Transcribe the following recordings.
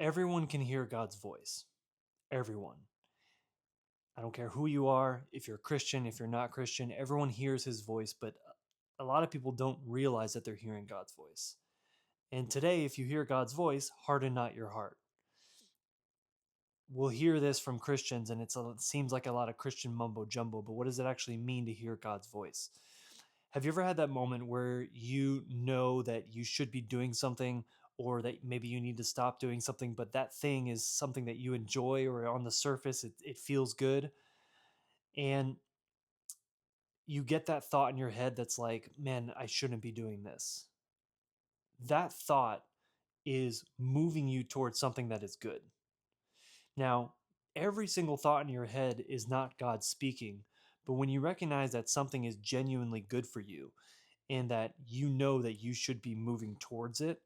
Everyone can hear God's voice. Everyone. I don't care who you are, if you're Christian, if you're not Christian, everyone hears his voice, but a lot of people don't realize that they're hearing God's voice. And today, if you hear God's voice, harden not your heart. We'll hear this from Christians, and it seems like a lot of Christian mumbo jumbo, but what does it actually mean to hear God's voice? Have you ever had that moment where you know that you should be doing something or that maybe you need to stop doing something, but that thing is something that you enjoy or on the surface it feels good? And you get that thought in your head that's like, man, I shouldn't be doing this. That thought is moving you towards something that is good. Now, every single thought in your head is not God speaking, but when you recognize that something is genuinely good for you and that you know that you should be moving towards it,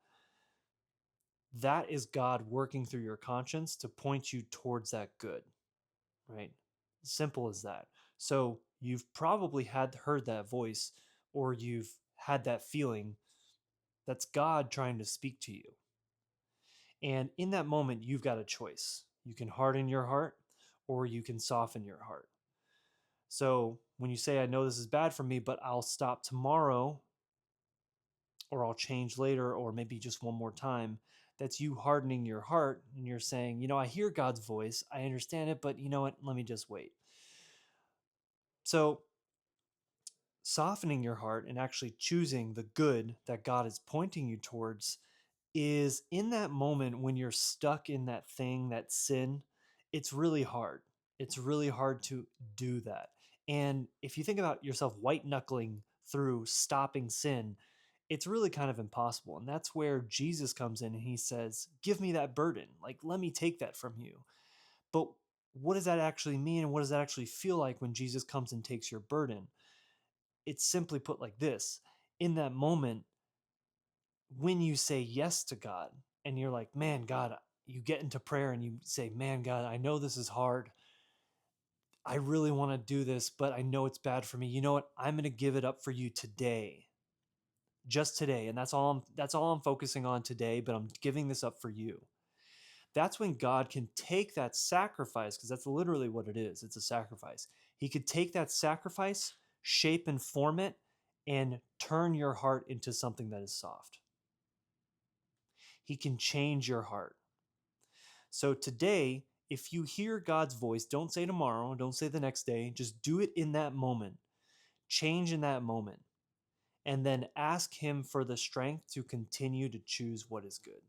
that is God working through your conscience to point you towards that good, right? Simple as that. So you've probably heard that voice or you've had that feeling. That's God trying to speak to you. And in that moment, you've got a choice. You can harden your heart or you can soften your heart. So when you say, I know this is bad for me, but I'll stop tomorrow or I'll change later or maybe just one more time, that's you hardening your heart and you're saying, I hear God's voice. I understand it, but you know what? Let me just wait. So softening your heart and actually choosing the good that God is pointing you towards is in that moment when you're stuck in that thing, that sin, it's really hard. It's really hard to do that. And if you think about yourself white knuckling through stopping sin, it's really kind of impossible. And that's where Jesus comes in and he says, give me that burden. Like, let me take that from you. But what does that actually mean? And what does that actually feel like when Jesus comes and takes your burden? It's simply put like this: in that moment, when you say yes to God and you're like, man, God, you get into prayer and you say, man, God, I know this is hard. I really want to do this, but I know it's bad for me. You know what? I'm going to give it up for you today. Just today. And that's all I'm focusing on today, but I'm giving this up for you. That's when God can take that sacrifice, because that's literally what it is. It's a sacrifice. He could take that sacrifice, shape and form it, and turn your heart into something that is soft. He can change your heart. So today, if you hear God's voice, don't say tomorrow, don't say the next day, just do it in that moment. Change in that moment. And then ask Him for the strength to continue to choose what is good.